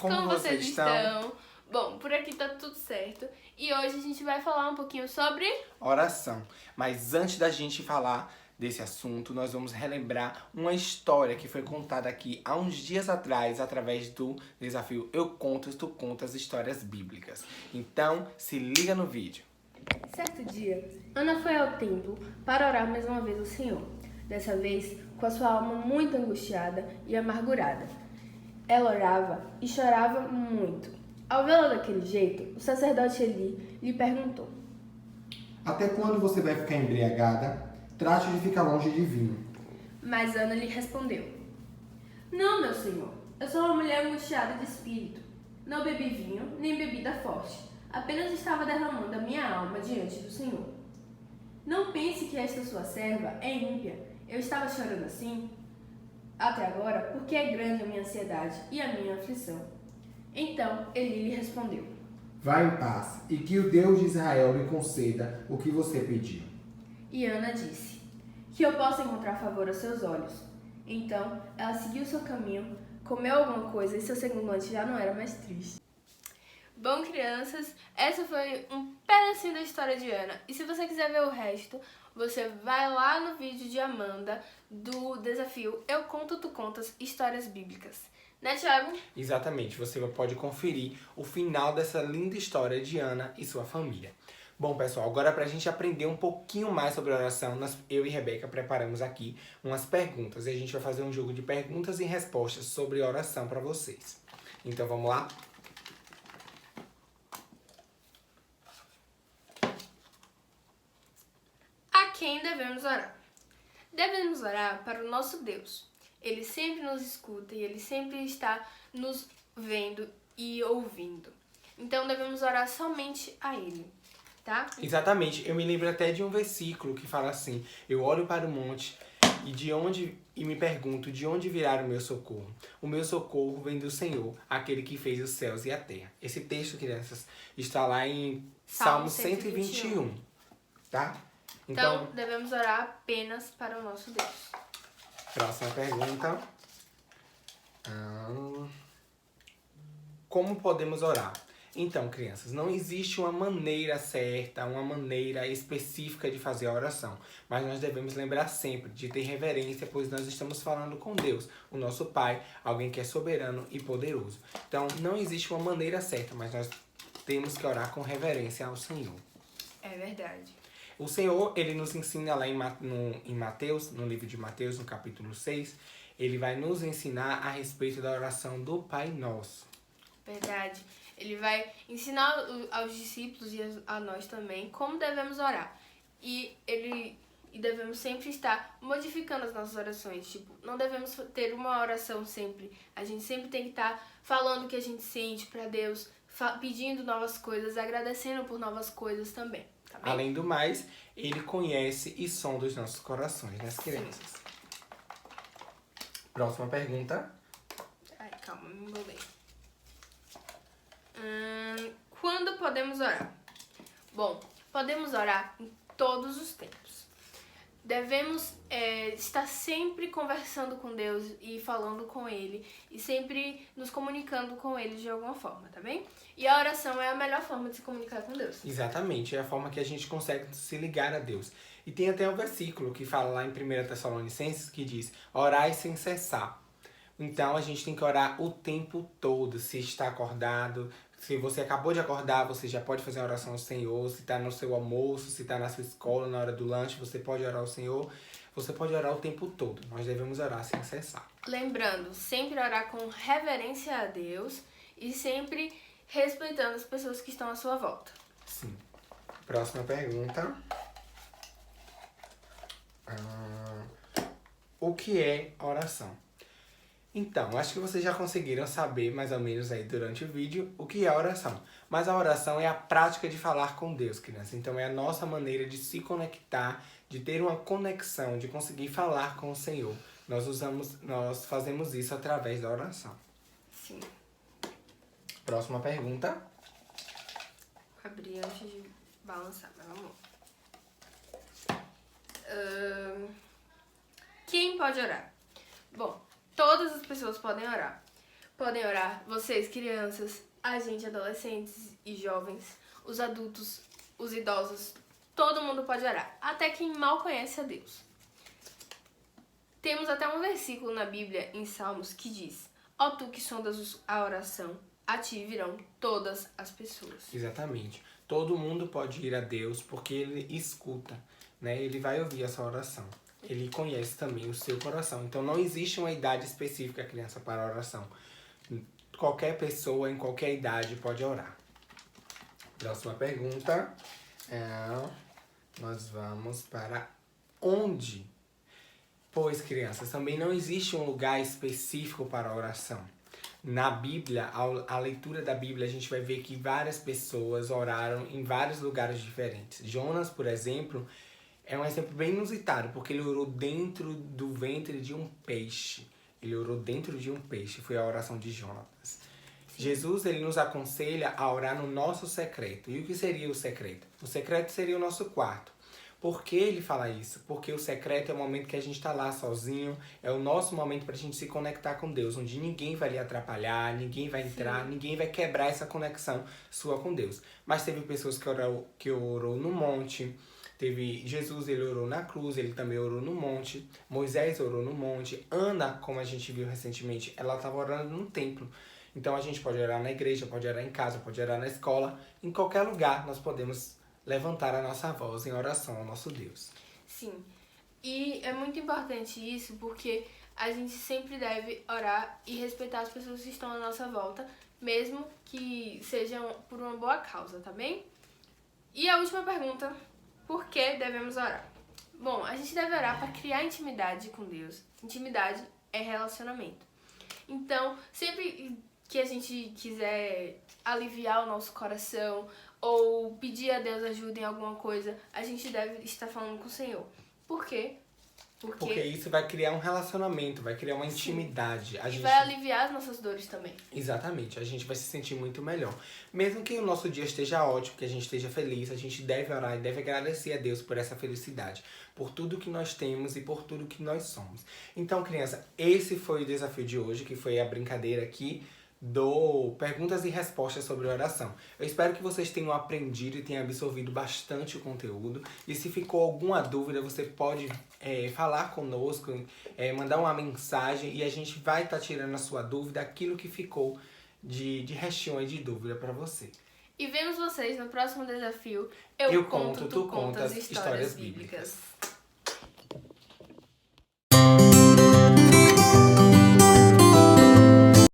Como vocês estão? Bom, por aqui tá tudo certo. E hoje a gente vai falar um pouquinho sobre oração. Mas antes da gente falar desse assunto, nós vamos relembrar uma história que foi contada aqui há uns dias atrás, através do desafio Eu Conto, Tu Contas Histórias Bíblicas. Então, se liga no vídeo. Certo dia, Ana foi ao templo para orar mais uma vez ao Senhor. Dessa vez, com a sua alma muito angustiada e amargurada. Ela orava e chorava muito. Ao vê-la daquele jeito, o sacerdote Eli lhe perguntou: Até quando você vai ficar embriagada? Trate de ficar longe de vinho. Mas Ana lhe respondeu: Não, meu senhor, eu sou uma mulher angustiada de espírito. Não bebi vinho, nem bebida forte. Apenas estava derramando a minha alma diante do Senhor. Não pense que esta sua serva é ímpia. Eu estava chorando assim até agora porque é grande a minha ansiedade e a minha aflição. Então Eli lhe respondeu: Vá em paz, e que o Deus de Israel lhe conceda o que você pediu. E Ana disse: Que eu possa encontrar favor aos seus olhos. Então ela seguiu seu caminho, comeu alguma coisa e seu semblante já não era mais triste. Bom, crianças, essa foi um pedacinho da história de Ana. E se você quiser ver o resto, você vai lá no vídeo de Amanda do desafio Eu Conto, Tu Contas Histórias Bíblicas. Né, Thiago? Exatamente, você pode conferir o final dessa linda história de Ana e sua família. Bom, pessoal, agora pra gente aprender um pouquinho mais sobre oração, eu e Rebeca preparamos aqui umas perguntas. E a gente vai fazer um jogo de perguntas e respostas sobre oração pra vocês. Então, vamos lá? A quem devemos orar? Devemos orar para o nosso Deus. Ele sempre nos escuta e Ele sempre está nos vendo e ouvindo. Então devemos orar somente a Ele, tá? Exatamente, eu me lembro até de um versículo que fala assim: eu olho para o monte e me pergunto de onde virá o meu socorro. O meu socorro vem do Senhor, aquele que fez os céus e a terra. Esse texto, crianças, está lá em Salmo 121, tá? Então devemos orar apenas para o nosso Deus. Próxima pergunta. Como podemos orar? Então, crianças, não existe uma maneira certa, uma maneira específica de fazer a oração. Mas nós devemos lembrar sempre de ter reverência, pois nós estamos falando com Deus, o nosso Pai, alguém que é soberano e poderoso. Então, não existe uma maneira certa, mas nós temos que orar com reverência ao Senhor. É verdade. O Senhor, Ele nos ensina lá em Mateus, no livro de Mateus, no capítulo 6, Ele vai nos ensinar a respeito da oração do Pai Nosso. Verdade. Ele vai ensinar aos discípulos e a nós também como devemos orar. E devemos sempre estar modificando as nossas orações. Tipo, não devemos ter uma oração sempre. A gente sempre tem que estar falando o que a gente sente para Deus, pedindo novas coisas, agradecendo por novas coisas também. Tá bem? Além do mais, Ele conhece e sonda os nossos corações, né, crianças? Próxima pergunta. Ai, calma, me embolei. Quando podemos orar? Bom, podemos orar em todos os tempos. Devemos estar sempre conversando com Deus e falando com Ele e sempre nos comunicando com Ele de alguma forma, tá bem? E a oração é a melhor forma de se comunicar com Deus. Exatamente, é a forma que a gente consegue se ligar a Deus. E tem até um versículo que fala lá em 1 Tessalonicenses que diz: orai sem cessar. Então a gente tem que orar o tempo todo, se está acordado. Se você acabou de acordar, você já pode fazer uma oração ao Senhor. Se está no seu almoço, se está na sua escola, na hora do lanche, você pode orar ao Senhor. Você pode orar o tempo todo. Nós devemos orar sem cessar. Lembrando, sempre orar com reverência a Deus e sempre respeitando as pessoas que estão à sua volta. Sim. Próxima pergunta. O que é oração? Então, acho que vocês já conseguiram saber mais ou menos aí durante o vídeo o que é a oração. Mas a oração é a prática de falar com Deus, criança. Então é a nossa maneira de se conectar, de ter uma conexão, de conseguir falar com o Senhor. Nós fazemos isso através da oração. Sim. Próxima pergunta. Vou abrir antes de balançar, mas vamos lá. Quem pode orar? Bom, todas as pessoas podem orar. podem orar. Vocês, crianças, a gente, adolescentes e jovens, os adultos, os idosos, todo mundo pode orar. Até quem mal conhece a Deus. Temos até um versículo na Bíblia, em Salmos, que diz: ó tu que sondas a oração, a ti virão todas as pessoas. Exatamente. Todo mundo pode ir a Deus porque Ele escuta, né? Ele vai ouvir essa oração. Ele conhece também o seu coração. Então não existe uma idade específica, criança, para a oração. Qualquer pessoa, em qualquer idade, pode orar. Próxima pergunta. Nós vamos para onde? Pois, crianças, também não existe um lugar específico para a oração. Na Bíblia, a leitura da Bíblia, a gente vai ver que várias pessoas oraram em vários lugares diferentes. Jonas, por exemplo, é um exemplo bem inusitado, porque ele orou dentro do ventre de um peixe. Ele orou dentro de um peixe, foi a oração de Jonas. Jesus, ele nos aconselha a orar no nosso secreto. E o que seria o secreto? O secreto seria o nosso quarto. Por que ele fala isso? Porque o secreto é o momento que a gente está lá sozinho, é o nosso momento para a gente se conectar com Deus, onde ninguém vai lhe atrapalhar, ninguém vai entrar, ninguém vai quebrar essa conexão sua com Deus. Mas teve pessoas que orou no monte, teve Jesus, ele orou na cruz, ele também orou no monte, Moisés orou no monte, Ana, como a gente viu recentemente, ela estava orando no templo. Então a gente pode orar na igreja, pode orar em casa, pode orar na escola, em qualquer lugar nós podemos levantar a nossa voz em oração ao nosso Deus. Sim, e é muito importante isso porque a gente sempre deve orar e respeitar as pessoas que estão à nossa volta, mesmo que sejam por uma boa causa, tá bem? E a última pergunta, por que devemos orar? Bom, a gente deve orar para criar intimidade com Deus. Intimidade é relacionamento. Então, sempre que a gente quiser aliviar o nosso coração ou pedir a Deus ajuda em alguma coisa, a gente deve estar falando com o Senhor. Por quê? Porque isso vai criar um relacionamento, vai criar uma intimidade. E vai aliviar as nossas dores também. Exatamente, a gente vai se sentir muito melhor. Mesmo que o nosso dia esteja ótimo, que a gente esteja feliz, a gente deve orar e deve agradecer a Deus por essa felicidade, por tudo que nós temos e por tudo que nós somos. Então, criança, esse foi o desafio de hoje, que foi a brincadeira aqui do perguntas e respostas sobre oração. Eu espero que vocês tenham aprendido e tenham absorvido bastante o conteúdo. E se ficou alguma dúvida, você pode falar conosco, mandar uma mensagem e a gente vai estar tirando a sua dúvida, aquilo que ficou de restinho e de dúvida para você. E vemos vocês no próximo desafio. Eu conto, tu contas, histórias bíblicas.